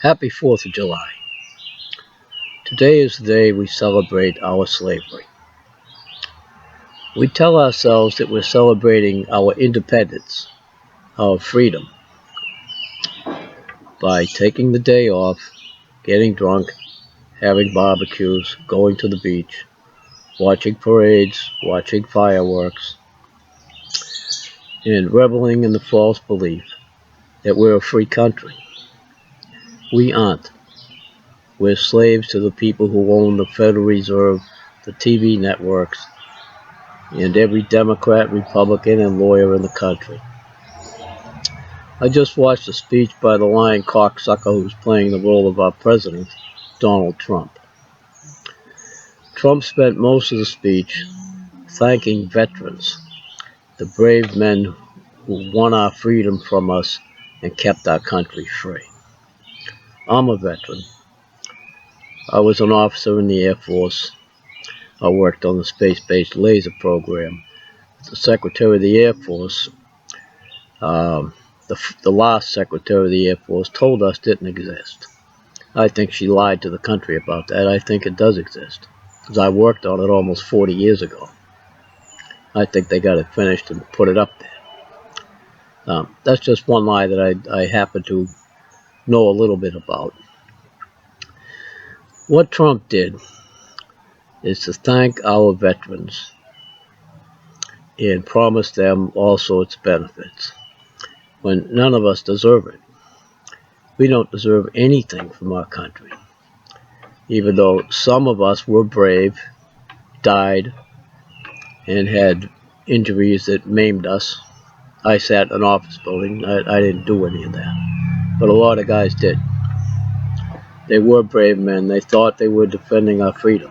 Happy 4th of July. Today is the day we celebrate our slavery. We tell ourselves that we're celebrating our independence, our freedom, by taking the day off, getting drunk, having barbecues, going to the beach, watching parades, watching fireworks, and reveling in the false belief that we're a free country. We aren't. We're slaves to the people who own the Federal Reserve, the TV networks, and every Democrat, Republican, and lawyer in the country. I just watched a speech by the lying cocksucker who's playing the role of our president, Donald Trump. Trump spent most of the speech thanking veterans, the brave men who won our freedom from us and kept our country free. I'm a veteran. I was an officer in the Air Force. I worked on the space-based laser program. The Secretary of the Air Force, the last Secretary of the Air Force, told us didn't exist. I think she lied to the country about that. I think it does exist, because I worked on it almost 40 years ago. I think they got it finished and put it up there. That's just one lie that I happen to know a little bit about. What Trump did is to thank our veterans and promise them all sorts of benefits, when none of us deserve it. We don't deserve anything from our country, even though some of us were brave, died, and had injuries that maimed us. I sat in an office building. I didn't do any of that. But a lot of guys did. They were brave men. They thought they were defending our freedom.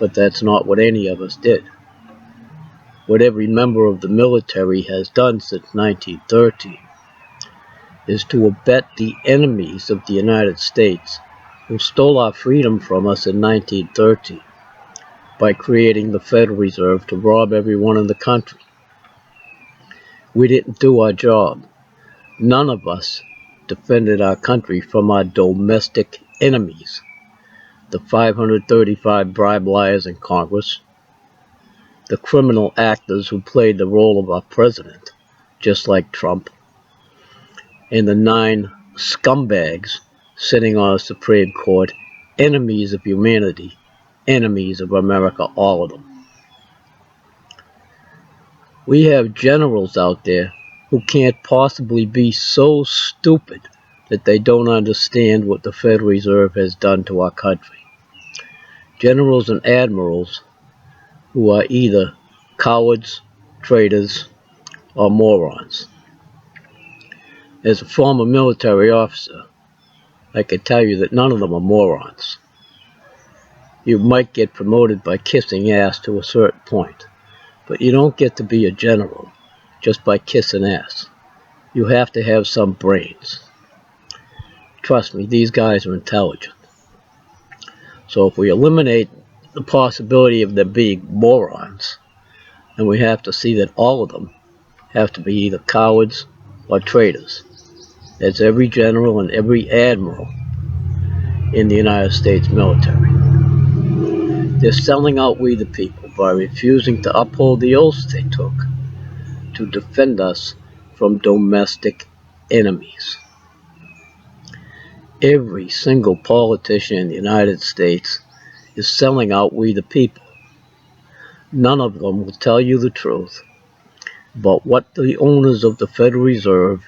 But that's not what any of us did. What every member of the military has done since 1913 is to abet the enemies of the United States who stole our freedom from us in 1913 by creating the Federal Reserve to rob everyone in the country. We didn't do our job. None of us defended our country from our domestic enemies, the 535 bribe liars in Congress, the criminal actors who played the role of our president, just like Trump, and the 9 scumbags sitting on the Supreme Court, enemies of humanity, enemies of America, all of them. We have generals out there who can't possibly be so stupid that they don't understand what the Federal Reserve has done to our country. Generals and admirals who are either cowards, traitors, or morons. As a former military officer, I can tell you that none of them are morons. You might get promoted by kissing ass to a certain point, but you don't get to be a general just by kissing ass. You have to have some brains. Trust me, these guys are intelligent. So if we eliminate the possibility of them being morons, then we have to see that all of them have to be either cowards or traitors. That's every general and every admiral in the United States military. They're selling out we the people by refusing to uphold the oaths they took to defend us from domestic enemies. Every single politician in the United States is selling out we the people. None of them will tell you the truth about what the owners of the Federal Reserve,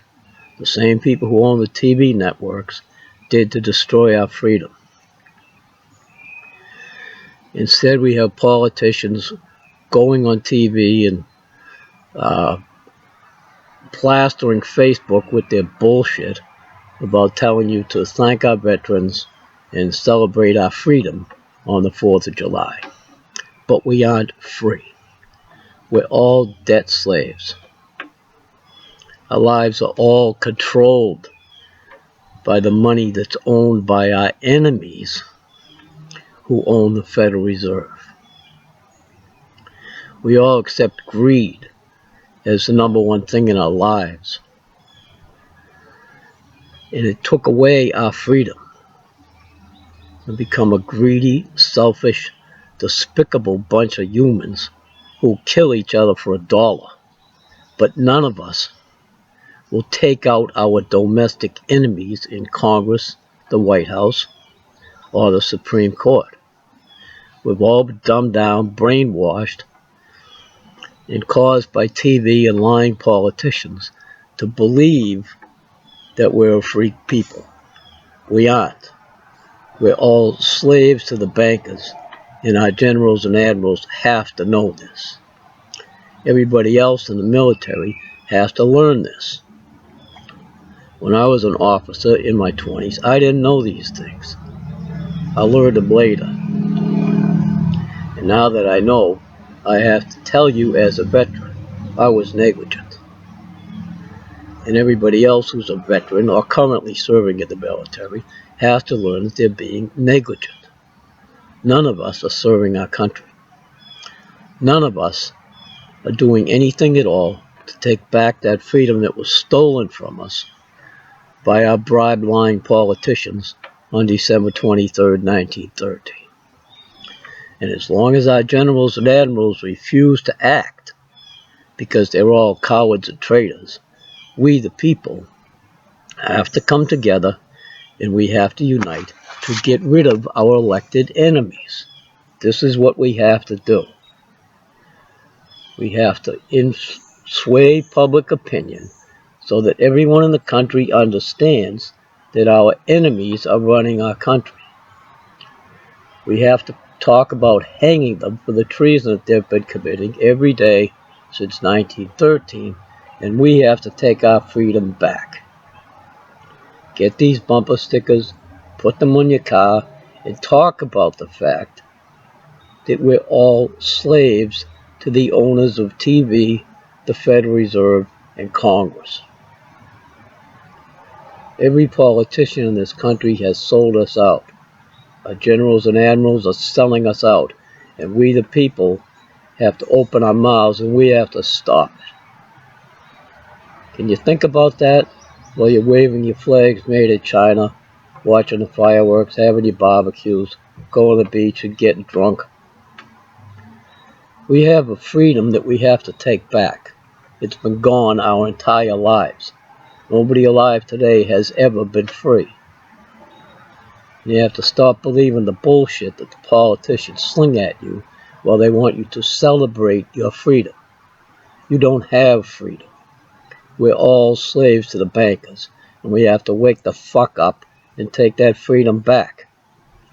the same people who own the TV networks, did to destroy our freedom. Instead, we have politicians going on TV and plastering Facebook with their bullshit about telling you to thank our veterans and celebrate our freedom on the 4th of July. But we aren't free. We're all debt slaves. Our lives are all controlled by the money that's owned by our enemies who own the Federal Reserve. We all accept greed as the number one thing in our lives. and it took away our freedom and become a greedy, selfish, despicable bunch of humans who kill each other for $1. But none of us will take out our domestic enemies in Congress, the White House, or the Supreme Court. We've all been dumbed down, brainwashed, and caused by TV and lying politicians to believe that we're a free people. We aren't. We're all slaves to the bankers, and our generals and admirals have to know this. Everybody else in the military has to learn this. When I was an officer in my 20s, I didn't know these things. I learned them later. And now that I know, I have to tell you as a veteran, I was negligent. And everybody else who's a veteran or currently serving in the military has to learn that they're being negligent. None of us are serving our country. None of us are doing anything at all to take back that freedom that was stolen from us by our bribe-lying politicians on December 23, 1913. And as long as our generals and admirals refuse to act, because they're all cowards and traitors, we the people have to come together and we have to unite to get rid of our elected enemies. This is what we have to do. We have to sway public opinion so that everyone in the country understands that our enemies are running our country. We have to talk about hanging them for the treason that they've been committing every day since 1913, and we have to take our freedom back. Get these bumper stickers, put them on your car, and talk about the fact that we're all slaves to the owners of TV, the Federal Reserve, and Congress. Every politician in this country has sold us out. Our generals and admirals are selling us out, and we the people have to open our mouths and we have to stop it. Can you think about that while you're waving your flags made in China, watching the fireworks, having your barbecues, going to the beach and getting drunk? We have a freedom that we have to take back. It's been gone our entire lives. Nobody alive today has ever been free. You have to stop believing the bullshit that the politicians sling at you while they want you to celebrate your freedom. You don't have freedom. We're all slaves to the bankers, and we have to wake the fuck up and take that freedom back.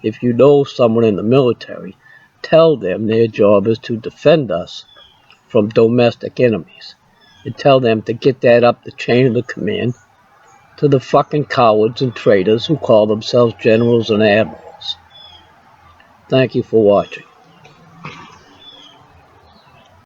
If you know someone in the military, tell them their job is to defend us from domestic enemies. And tell them to get that up the chain of the command to the fucking cowards and traitors who call themselves generals and admirals. Thank you for watching.